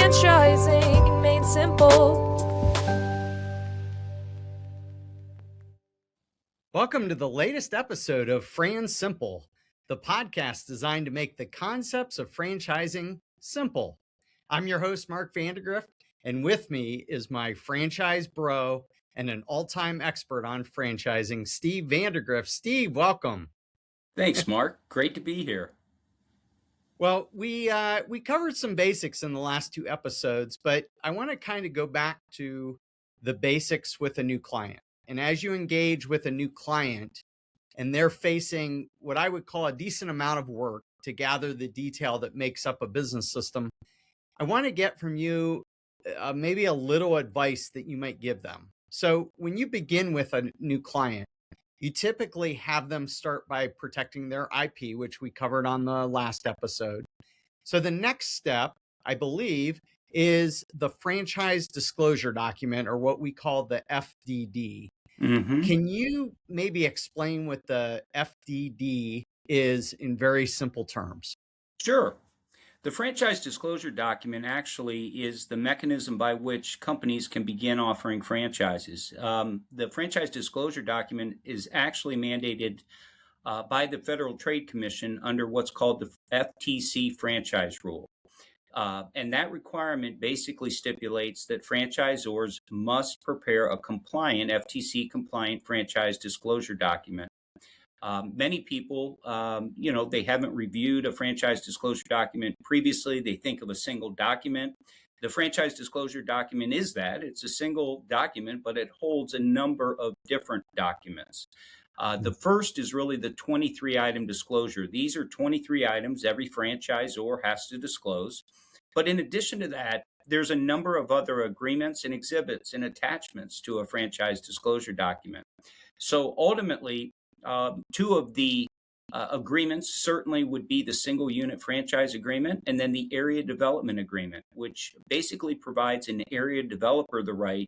Franchising made simple. Welcome to the latest episode of Fran Simple, the podcast designed to make the concepts of franchising simple. I'm your host, Mark Vandergrift, and with me is my franchise bro and an all-time expert on franchising, Steve Vandergrift. Steve, welcome. Thanks, Mark. Great to be here. Well, we covered some basics in the last two episodes, but I want to kind of go back to the basics with a new client. And as you engage with a new client and they're facing what I would call a decent amount of work to gather the detail that makes up a business system, I want to get from you maybe a little advice that you might give them. So when you begin with a new client, you typically have them start by protecting their IP, which we covered on the last episode. So the next step, I believe, is the franchise disclosure document, or what we call the FDD. Mm-hmm. Can you maybe explain what the FDD is in very simple terms? Sure. The franchise disclosure document actually is the mechanism by which companies can begin offering franchises. The franchise disclosure document is actually mandated by the Federal Trade Commission under what's called the FTC franchise rule. And that requirement basically stipulates that franchisors must prepare a compliant, FTC compliant franchise disclosure document. Many people, they haven't reviewed a franchise disclosure document previously. They think of a single document. The franchise disclosure document is that. It's a single document, but it holds a number of different documents. The first is really the 23-item disclosure. These are 23 items every franchisor has to disclose. But in addition to that, there's a number of other agreements and exhibits and attachments to a franchise disclosure document. So ultimately, two of the agreements certainly would be the single unit franchise agreement and then the area development agreement, which basically provides an area developer the right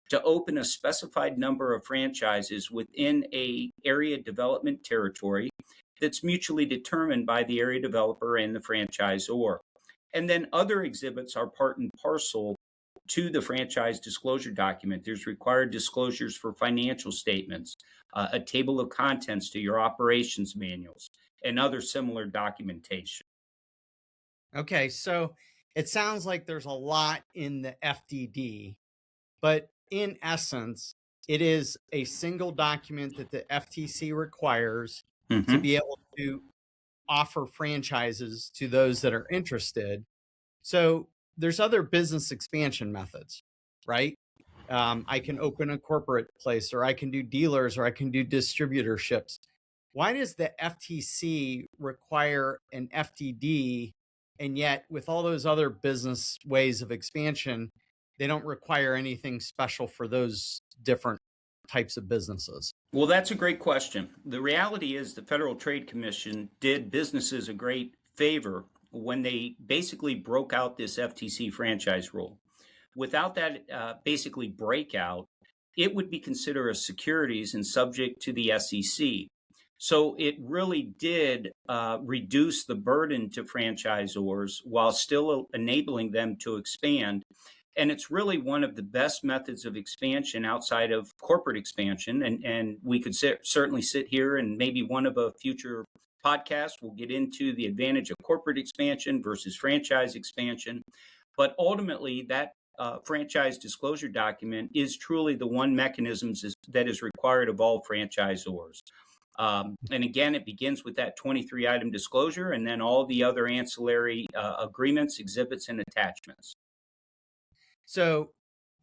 to open a specified number of franchises within a area development territory that's mutually determined by the area developer and the franchisor. And then other exhibits are part and parcel to the franchise disclosure document. There's required disclosures for financial statements, a table of contents to your operations manuals, and other similar documentation. Okay, so it sounds like there's a lot in the FDD, but in essence, it is a single document that the FTC requires to be able to offer franchises to those that are interested. So there's other business expansion methods, right? I can open a corporate place, or I can do dealers, or I can do distributorships. Why does the FTC require an FDD? And yet with all those other business ways of expansion, they don't require anything special for those different types of businesses? Well, that's a great question. The reality is the Federal Trade Commission did businesses a great favor when they basically broke out this FTC franchise rule. Without that basically breakout, it would be considered as securities and subject to the SEC. So it really did reduce the burden to franchisors while still enabling them to expand. And it's really one of the best methods of expansion outside of corporate expansion. And we could certainly sit here and maybe one of a future podcast will get into the advantage of corporate expansion versus franchise expansion. But ultimately, that franchise disclosure document is truly the one mechanism that is required of all franchisors. And again, it begins with that 23-item disclosure and then all the other ancillary agreements, exhibits, and attachments. So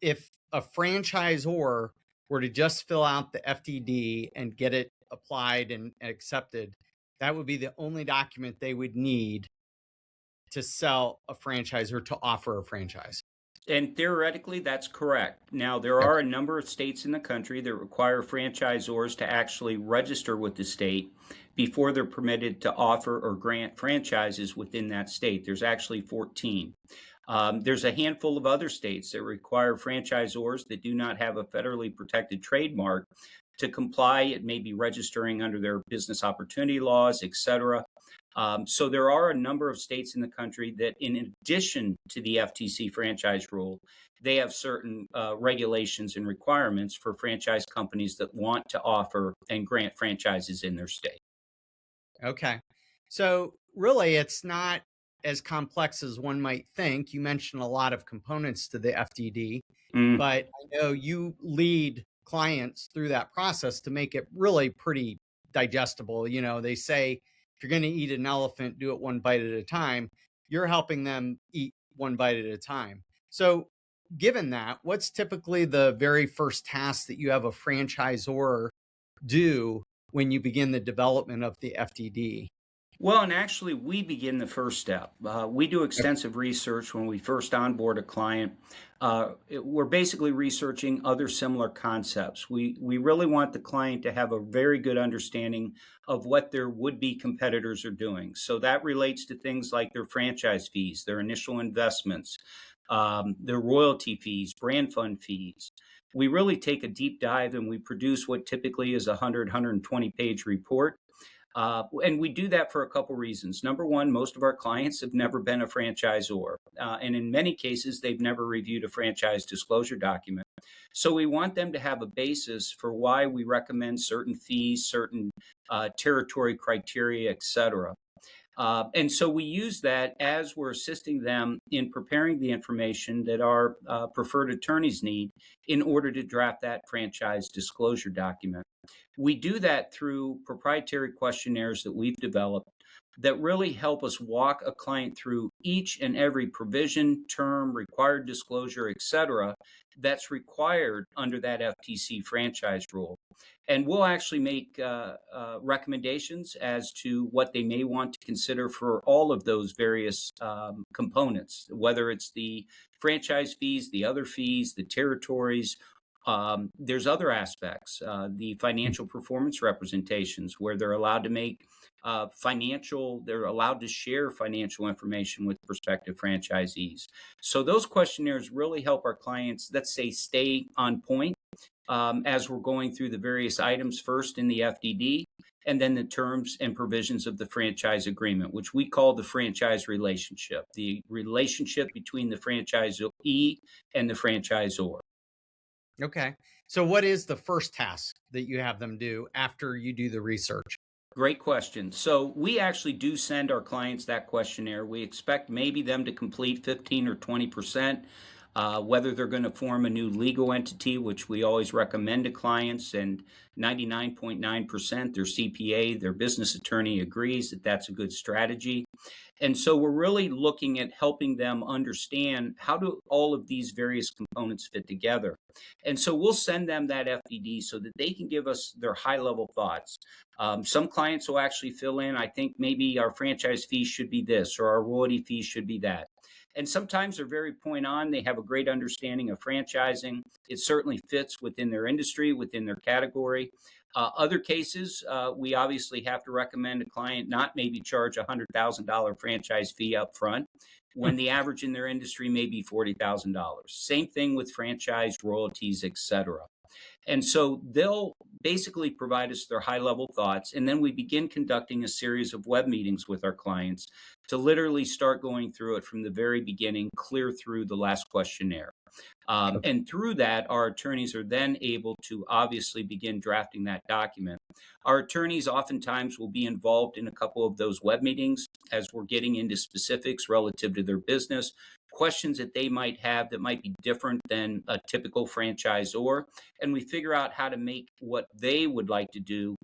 if a franchisor were to just fill out the FDD and get it applied and accepted, that would be the only document they would need to sell a franchise or to offer a franchise. And theoretically, that's correct. Now, there are a number of states in the country that require franchisors to actually register with the state before they're permitted to offer or grant franchises within that state. There's actually 14. There's a handful of other states that require franchisors that do not have a federally protected trademark to comply. It may be registering under their business opportunity laws, et cetera. So there are a number of states in the country that, in addition to the FTC franchise rule, they have certain regulations and requirements for franchise companies that want to offer and grant franchises in their state. Okay. So really, it's not as complex as one might think. You mentioned a lot of components to the FDD, Mm. but I know you lead clients through that process to make it really pretty digestible. You know, they say if you're going to eat an elephant, do it one bite at a time. You're helping them eat one bite at a time. So, given that, what's typically the very first task that you have a franchisor do when you begin the development of the FDD? Well, and actually, we begin the first step. We do extensive research when we first onboard a client. We're basically researching other similar concepts. We really want the client to have a very good understanding of what their would-be competitors are doing. So that relates to things like their franchise fees, their initial investments, their royalty fees, brand fund fees. We really take a deep dive and we produce what typically is a 120 page report, and we do that for a couple reasons. Number one, most of our clients have never been a franchisor, and in many cases, they've never reviewed a franchise disclosure document. So we want them to have a basis for why we recommend certain fees, certain territory criteria, etc. And so we use that as we're assisting them in preparing the information that our preferred attorneys need in order to draft that franchise disclosure document. We do that through proprietary questionnaires that we've developed that really help us walk a client through each and every provision, term, required disclosure, et cetera, that's required under that FTC franchise rule. And we'll actually make recommendations as to what they may want to consider for all of those various components, whether it's the franchise fees, the other fees, the territories. There's other aspects, the financial performance representations, where they're allowed to make they're allowed to share financial information with prospective franchisees. So those questionnaires really help our clients, let's say, stay on point as we're going through the various items first in the FDD, and then the terms and provisions of the franchise agreement, which we call the franchise relationship, the relationship between the franchisee and the franchisor. Okay. So, what is the first task that you have them do after you do the research? Great question. So we actually do send our clients that questionnaire. We expect maybe them to complete 15 or 20%, whether they're going to form a new legal entity, which we always recommend to clients, and 99.9% their CPA, their business attorney agrees that that's a good strategy. And so we're really looking at helping them understand how do all of these various components fit together. And so we'll send them that FDD so that they can give us their high level thoughts. Some clients will actually fill in, I think maybe our franchise fee should be this, or our royalty fee should be that. And sometimes they're very point on. They have a great understanding of franchising. It certainly fits within their industry, within their category. Other cases, we obviously have to recommend a client not maybe charge a $100,000 franchise fee up front when the average in their industry may be $40,000. Same thing with franchise royalties, etc. And so they'll basically provide us their high level thoughts. And then we begin conducting a series of web meetings with our clients to literally start going through it from the very beginning, clear through the last questionnaire. And through that, our attorneys are then able to obviously begin drafting that document. Our attorneys oftentimes will be involved in a couple of those web meetings as we're getting into specifics relative to their business, questions that they might have that might be different than a typical franchisor. And we figure out how to make what they would like to do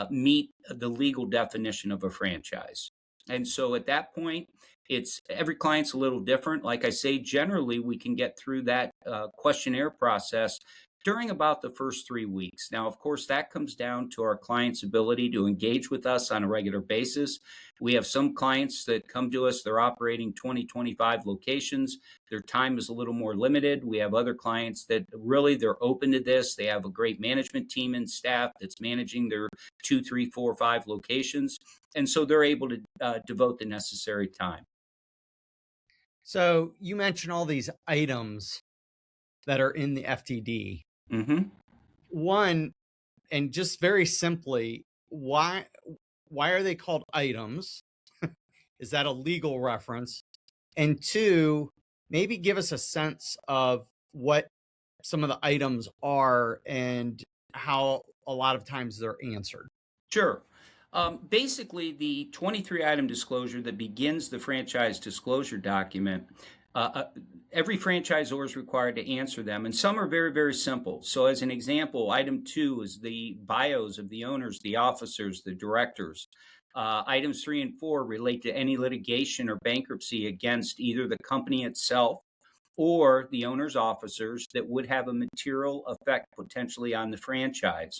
meet the legal definition of a franchise. And so at that point, it's every client's a little different. Like I say, generally we can get through that questionnaire process during about the first 3 weeks. Now, of course, that comes down to our client's ability to engage with us on a regular basis. We have some clients that come to us, they're operating 20, 25 locations. Their time is a little more limited. We have other clients that really they're open to this. They have a great management team and staff that's managing their 2, 3, 4, 5 locations. And so they're able to devote the necessary time. So, you mentioned all these items that are in the FTD. Hmm. One, and just very simply, why are they called items? Is that a legal reference? And two, maybe give us a sense of what some of the items are and how a lot of times they're answered. Sure. Basically, the 23 item disclosure that begins the franchise disclosure document, uh, uh, every franchisor is required to answer them, and some are very, very simple. So, as an example, item 2 is the bios of the owners, the officers, the directors. Items 3 and 4 relate to any litigation or bankruptcy against either the company itself or the owner's officers that would have a material effect potentially on the franchise.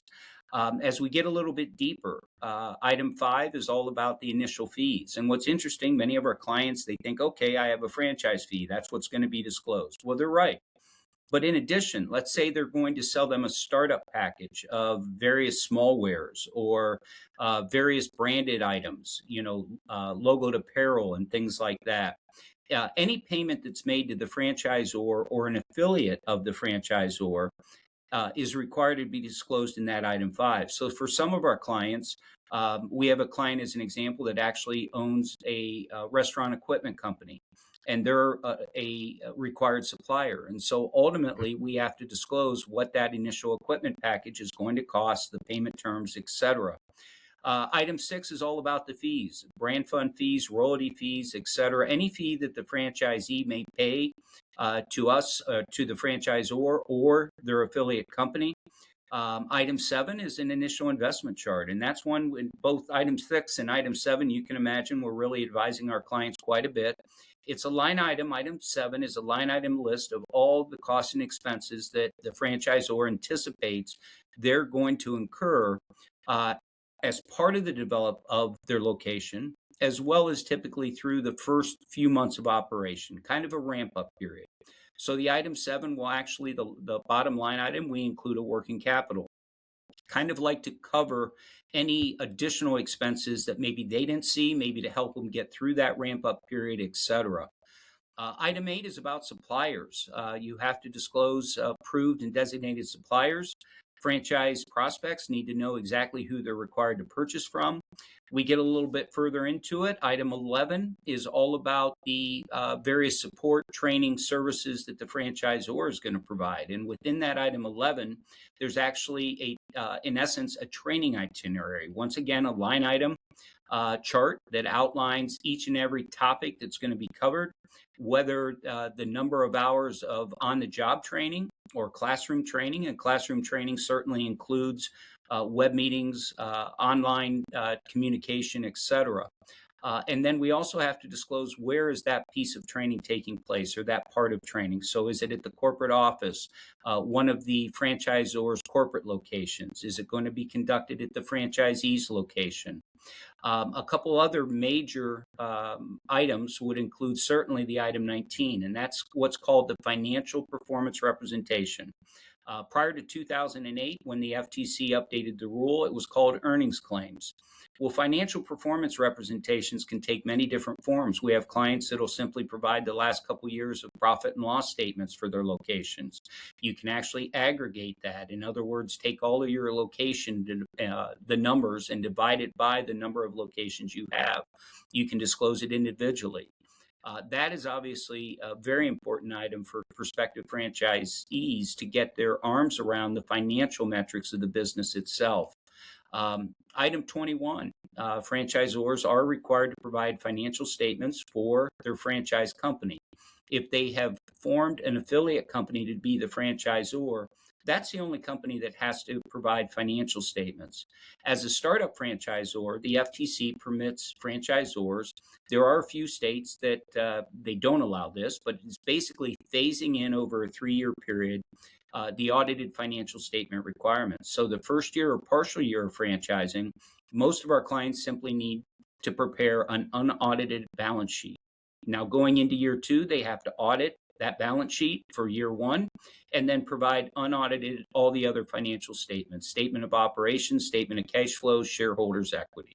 As we get a little bit deeper, item 5 is all about the initial fees. And what's interesting, many of our clients, they think, okay, I have a franchise fee. That's what's going to be disclosed. Well, they're right. But in addition, let's say they're going to sell them a startup package of various small wares or various branded items, logoed apparel and things like that. Any payment that's made to the franchisor or an affiliate of the franchisor is required to be disclosed in that item 5. So for some of our clients, we have a client as an example that actually owns a restaurant equipment company, and they're a required supplier. And so ultimately, we have to disclose what that initial equipment package is going to cost, the payment terms, etc. Item 6 is all about the fees, brand fund fees, royalty fees, etc. Any fee that the franchisee may pay to us, to the franchisor or their affiliate company. Item 7 is an initial investment chart, and that's one in both item 6 and item 7. You can imagine we're really advising our clients quite a bit. It's a line item. Item 7 is a line item list of all the costs and expenses that the franchisor anticipates they're going to incur uh, as part of the develop of their location, as well as typically through the first few months of operation, kind of a ramp up period. So the item 7 will actually, the bottom line item, we include a working capital, kind of like to cover any additional expenses that maybe they didn't see, maybe to help them get through that ramp up period, etc. Item 8 is about suppliers. You have to disclose approved and designated suppliers. Franchise prospects need to know exactly who they're required to purchase from. We get a little bit further into it. Item 11 is all about the various support, training, services that the franchisor is going to provide. And within that item 11, there's actually in essence, a training itinerary. Once again, a line item chart that outlines each and every topic that's going to be covered, whether the number of hours of on-the-job training or classroom training. And classroom training certainly includes web meetings, online communication, etc. And then we also have to disclose where is that piece of training taking place, or that part of training. So is it at the corporate office, one of the franchisor's corporate locations? Is it going to be conducted at the franchisee's location? A couple other major items would include certainly the item 19, and that's what's called the financial performance representation. Prior to 2008, when the FTC updated the rule, it was called earnings claims. Well, financial performance representations can take many different forms. We have clients that'll simply provide the last couple years of profit and loss statements for their locations. You can actually aggregate that. In other words, take all of your location, the numbers, and divide it by the number of locations you have. You can disclose it individually. That is obviously a very important item for prospective franchisees to get their arms around the financial metrics of the business itself. Item 21, franchisors are required to provide financial statements for their franchise company. If they have formed an affiliate company to be the franchisor, that's the only company that has to provide financial statements. As a startup franchisor, the FTC permits franchisors. There are a few states that they don't allow this, but it's basically phasing in over a 3-year period the audited financial statement requirements. So the first year or partial year of franchising, most of our clients simply need to prepare an unaudited balance sheet. Now, going into year 2, they have to audit that balance sheet for year 1, and then provide unaudited all the other financial statements, statement of operations, statement of cash flows, shareholders' equity.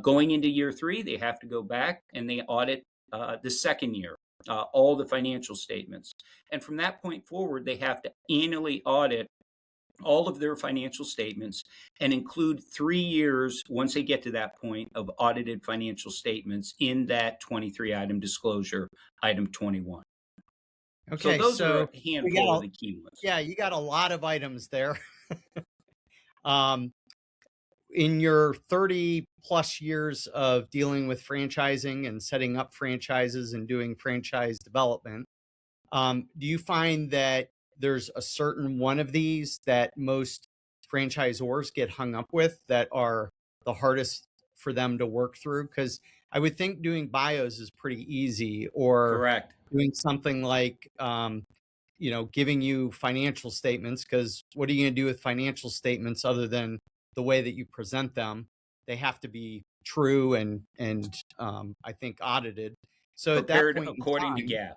Going into year 3, they have to go back and they audit the second year, all the financial statements. And from that point forward, they have to annually audit all of their financial statements and include 3 years, once they get to that point, of audited financial statements in that 23 item disclosure, item 21. So Okay, those are so a we handful of got the key ones. yeah, you got a lot of items there. um, in your 30 plus years of dealing with franchising and setting up franchises and doing franchise development, do you find that there's a certain one of these that most franchisors get hung up with that are the hardest for them to work through? Because I would think doing bios is pretty easy, or Correct. doing something like, giving you financial statements. Because what are you going to do with financial statements other than the way that you present them? They have to be true and I think audited. So at that Prepared point in according to time, GAAP.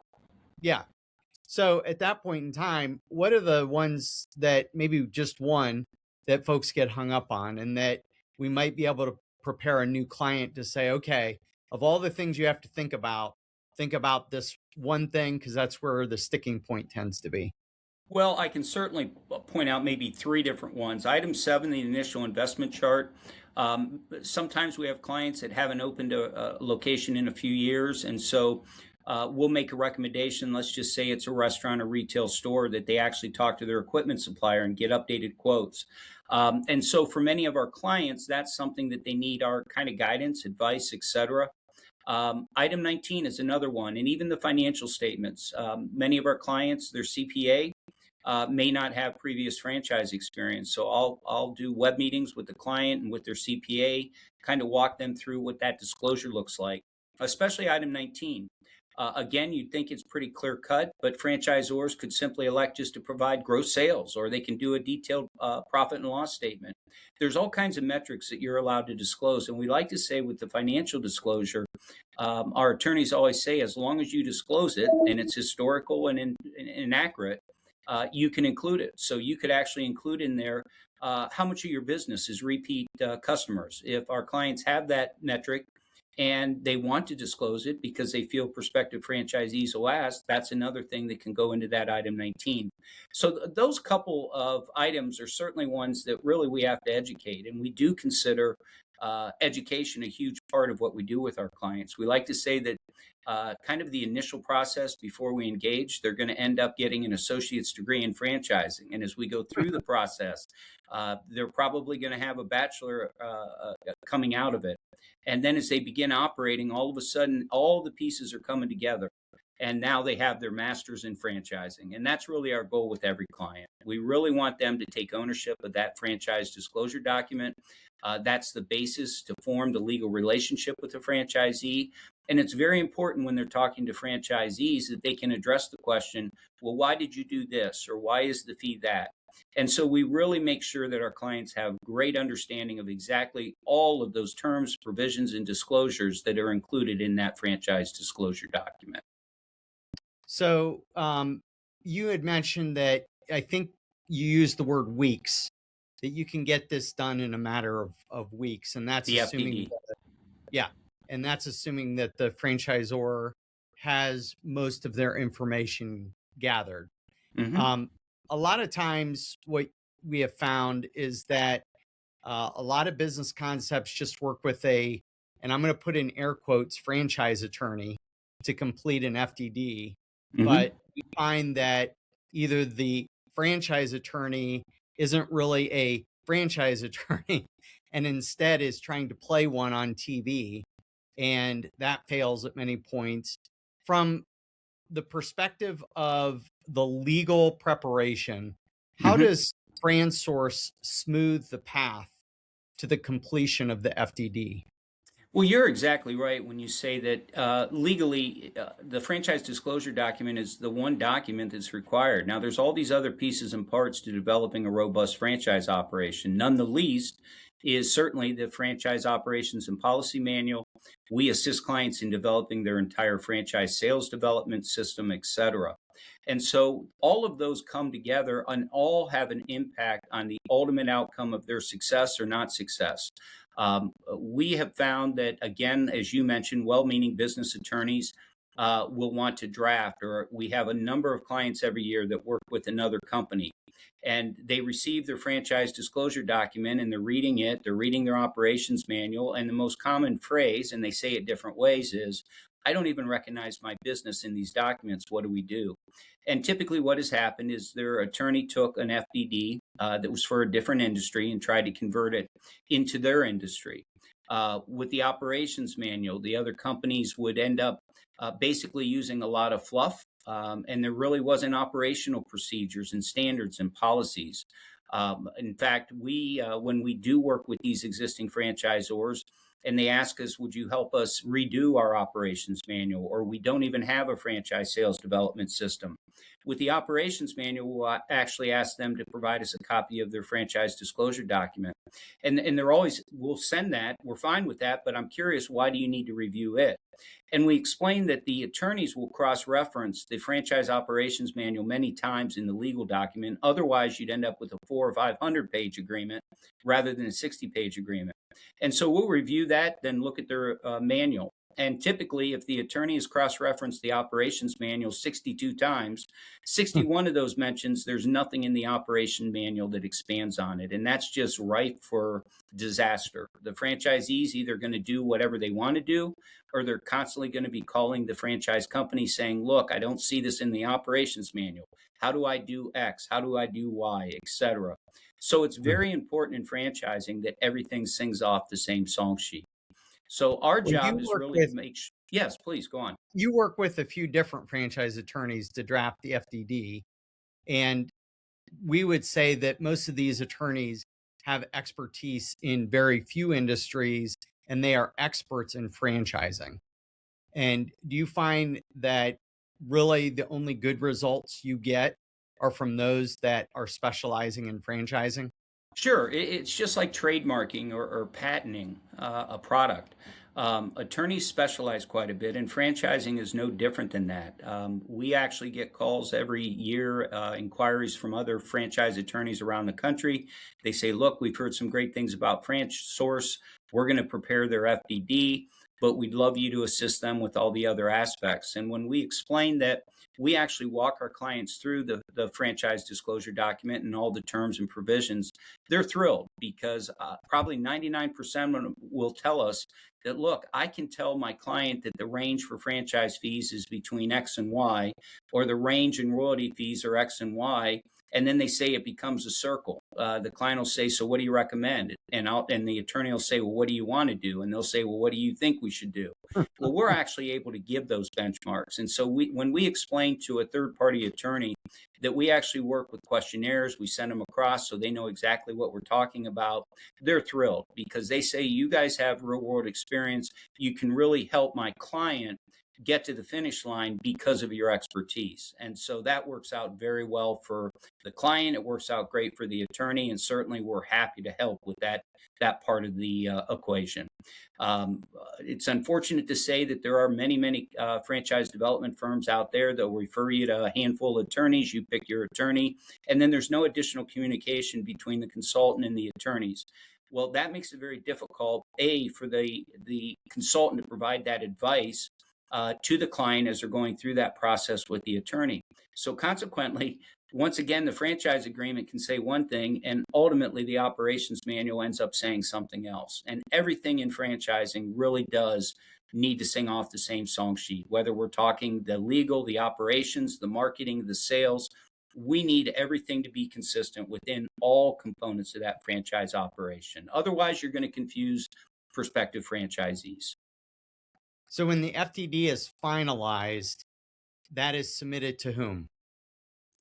yeah, so at that point in time, what are the ones that maybe just one that folks get hung up on, and that we might be able to prepare a new client to say, okay, of all the things you have to think about this one thing, because that's where the sticking point tends to be. Well, I can certainly point out maybe three different ones. Item 7, the initial investment chart. Sometimes we have clients that haven't opened a location in a few years, and so we'll make a recommendation. Let's just say it's a restaurant or retail store, that they actually talk to their equipment supplier and get updated quotes. And so for many of our clients, that's something that they need our kind of guidance, advice, etc. Item 19 is another one, and even the financial statements. Many of our clients, their CPA may not have previous franchise experience. So I'll do web meetings with the client and with their CPA, kind of walk them through what that disclosure looks like, especially item 19. Again, you'd think it's pretty clear cut, but franchisors could simply elect just to provide gross sales, or they can do a detailed profit and loss statement. There's all kinds of metrics that you're allowed to disclose. And we like to say with the financial disclosure, our attorneys always say, as long as you disclose it and it's historical and inaccurate, you can include it. So you could actually include in there how much of your business is repeat customers. If our clients have that metric and they want to disclose it because they feel prospective franchisees will ask, that's another thing that can go into that item 19. So those couple of items are certainly ones that really we have to educate, and we do consider education a huge part of what we do with our clients. We like to say that kind of the initial process before we engage, they're going to end up getting an associate's degree in franchising. And as we go through the process, they're probably going to have a bachelor coming out of it. And then as they begin operating, all of a sudden, all the pieces are coming together. And now they have their masters in franchising. And that's really our goal with every client. We really want them to take ownership of that franchise disclosure document. That's the basis to form the legal relationship with the franchisee. And it's very important when they're talking to franchisees that they can address the question, well, why did you do this? Or why is the fee that? And so we really make sure that our clients have great understanding of exactly all of those terms, provisions, and disclosures that are included in that franchise disclosure document. So you had mentioned that, I think you used the word weeks, that you can get this done in a matter of weeks. And that's The assuming, FDD. yeah, and that's assuming that the franchisor has most of their information gathered. Mm-hmm. Um, a lot of times, what we have found is that a lot of business concepts just work with and I'm going to put in air quotes, franchise attorney to complete an FDD. Mm-hmm. But we find that either the franchise attorney isn't really a franchise attorney and instead is trying to play one on TV. And that fails at many points. From the perspective of the legal preparation, how Mm-hmm. does FranSource smooth the path to the completion of the FDD? Well, you're exactly right when you say that legally, the franchise disclosure document is the one document that's required. Now, there's all these other pieces and parts to developing a robust franchise operation. None the least is certainly the franchise operations and policy manual. We assist clients in developing their entire franchise sales development system, et cetera. And so all of those come together and all have an impact on the ultimate outcome of their success or not success. We have found that, again, as you mentioned, well-meaning business attorneys will want to draft, or we have a number of clients every year that work with another company. and they receive their franchise disclosure document and they're reading it, they're reading their operations manual, and the most common phrase, and they say it different ways, is, I don't even recognize my business in these documents. What do we do? And typically, what has happened is their attorney took an FDD that was for a different industry and tried to convert it into their industry. With the operations manual, the other companies would end up basically using a lot of fluff, and there really wasn't operational procedures and standards and policies. In fact, when we do work with these existing franchisors, and they ask us, would you help us redo our operations manual? Or we don't even have a franchise sales development system. With the operations manual, we'll actually ask them to provide us a copy of their franchise disclosure document. And they're always, we'll send that, we're fine with that, but I'm curious, why do you need to review it? And we explain that the attorneys will cross-reference the franchise operations manual many times in the legal document. Otherwise, you'd end up with a 400 or 500-page agreement rather than a 60-page agreement. And so we'll review that, then look at their manual. And typically, if the attorney has cross-referenced the operations manual 62 times, 61 of those mentions there's nothing in the operation manual that expands on it. And that's just ripe for disaster. The franchisees either going to do whatever they want to do, or they're constantly going to be calling the franchise company saying, look, I don't see this in the operations manual. How do I do X? How do I do Y, etc.? So it's very important in franchising that everything sings off the same song sheet. So our Well, job is really to make sure. Yes, please go on. you work with a few different franchise attorneys to draft the FDD, and we would say that most of these attorneys have expertise in very few industries, and they are experts in franchising. And do you find that really the only good results you get are from those that are specializing in franchising? Sure, it's just like trademarking or patenting a product. Attorneys specialize quite a bit, and franchising is no different than that. We actually get calls every year, inquiries from other franchise attorneys around the country. They say, look, we've heard some great things about FranchSource. We're going to prepare their FDD, but we'd love you to assist them with all the other aspects. And when we explain that, we actually walk our clients through the franchise disclosure document and all the terms and provisions. They're thrilled because probably 99% of them will tell us that, look, I can tell my client that the range for franchise fees is between X and Y, or the range in royalty fees are X and Y. And then they say it becomes a circle. The client will say, so what do you recommend? And the attorney will say, well, what do you want to do? And they'll say, well, what do you think we should do? Well, we're actually able to give those benchmarks. And so when we explain to a third-party attorney that we actually work with questionnaires, we send them across so they know exactly what we're talking about, they're thrilled because they say, you guys have real-world experience. You can really help my client get to the finish line because of your expertise. And so that works out very well for the client. It works out great for the attorney. And certainly we're happy to help with that part of the equation. It's unfortunate to say that there are many franchise development firms out there that will refer you to a handful of attorneys. You pick your attorney, and then there's no additional communication between the consultant and the attorneys. Well, that makes it very difficult, for the consultant to provide that advice to the client as they're going through that process with the attorney. So consequently, once again, the franchise agreement can say one thing, and ultimately the operations manual ends up saying something else. And everything in franchising really does need to sing off the same song sheet, whether we're talking the legal, the operations, the marketing, the sales. We need everything to be consistent within all components of that franchise operation. Otherwise, you're going to confuse prospective franchisees. So when the FTD is finalized, that is submitted to whom?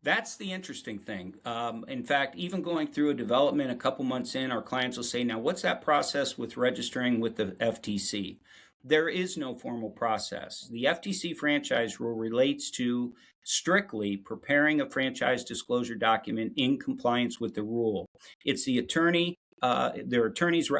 That's the interesting thing. In fact, even going through a development a couple months in, our clients will say, now, what's that process with registering with the FTC? There is no formal process. The FTC franchise rule relates to strictly preparing a franchise disclosure document in compliance with the rule. It's the their attorney's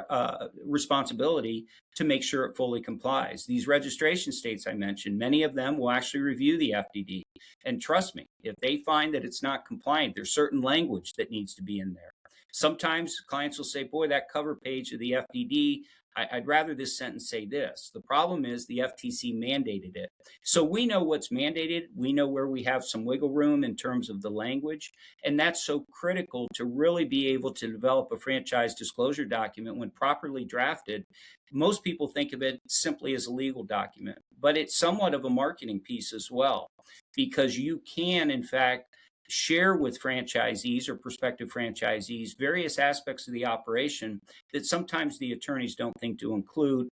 responsibility to make sure it fully complies. These registration states I mentioned, many of them will actually review the FDD. And trust me, if they find that it's not compliant, there's certain language that needs to be in there. Sometimes clients will say, boy, that cover page of the FDD, I'd rather this sentence say this. The problem is the FTC mandated it. So we know what's mandated. We know where we have some wiggle room in terms of the language. And that's so critical to really be able to develop a franchise disclosure document when properly drafted. Most people think of it simply as a legal document, but it's somewhat of a marketing piece as well, because you can, in fact, share with franchisees or prospective franchisees various aspects of the operation that sometimes the attorneys don't think to include.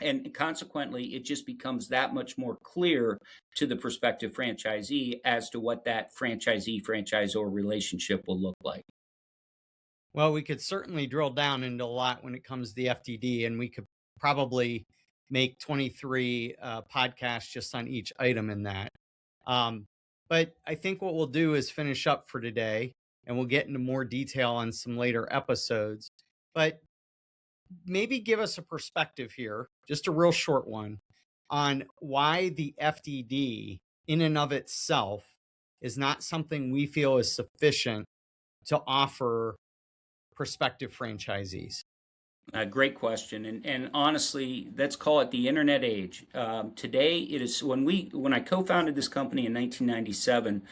And consequently, it just becomes that much more clear to the prospective franchisee as to what that franchisee franchisor relationship will look like. Well, we could certainly drill down into a lot when it comes to the FDD, and we could probably make 23 podcasts just on each item in that. Um, but I think what we'll do is finish up for today, and we'll get into more detail on some later episodes. But maybe give us a perspective here, just a real short one, on why the FDD in and of itself is not something we feel is sufficient to offer prospective franchisees. Great question, and honestly, let's call it the internet age. Today, it is when I co-founded this company in 1997.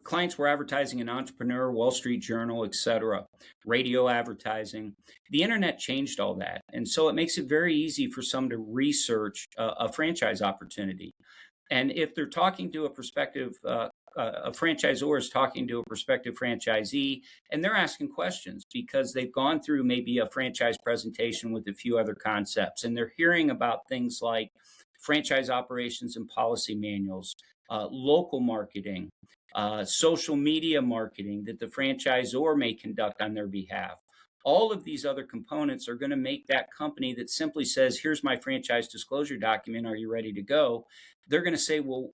Clients were advertising in Entrepreneur, Wall Street Journal, etc., radio advertising. The internet changed all that, and so it makes it very easy for some to research a franchise opportunity. And if they're talking to a franchisor is talking to a prospective franchisee, and they're asking questions because they've gone through maybe a franchise presentation with a few other concepts, and they're hearing about things like franchise operations and policy manuals, local marketing, social media marketing that the franchisor may conduct on their behalf. All of these other components are going to make that company that simply says, here's my franchise disclosure document, are you ready to go? They're going to say, well,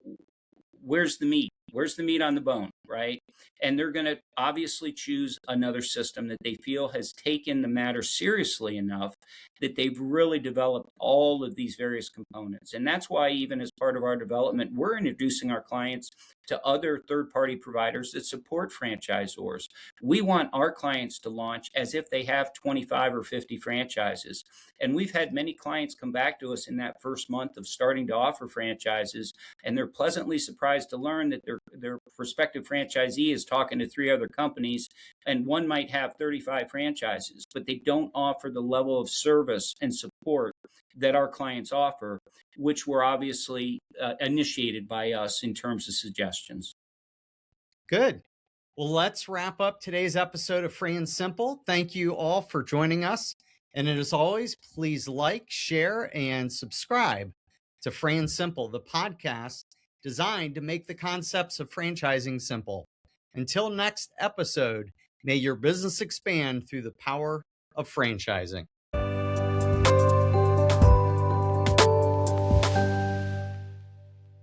where's the meat? Where's the meat on the bone, right? And they're going to obviously choose another system that they feel has taken the matter seriously enough that they've really developed all of these various components. And that's why, even as part of our development, we're introducing our clients to other third-party providers that support franchisors. We want our clients to launch as if they have 25 or 50 franchises. And we've had many clients come back to us in that first month of starting to offer franchises, and they're pleasantly surprised to learn that their prospective franchisee is talking to 3 other companies, and one might have 35 franchises, but they don't offer the level of service and support that our clients offer, which were obviously initiated by us in terms of suggestions. Good. Well, let's wrap up today's episode of Free and Simple. Thank you all for joining us. And as always, please like, share, and subscribe to Free and Simple, the podcast designed to make the concepts of franchising simple. Until next episode, may your business expand through the power of franchising.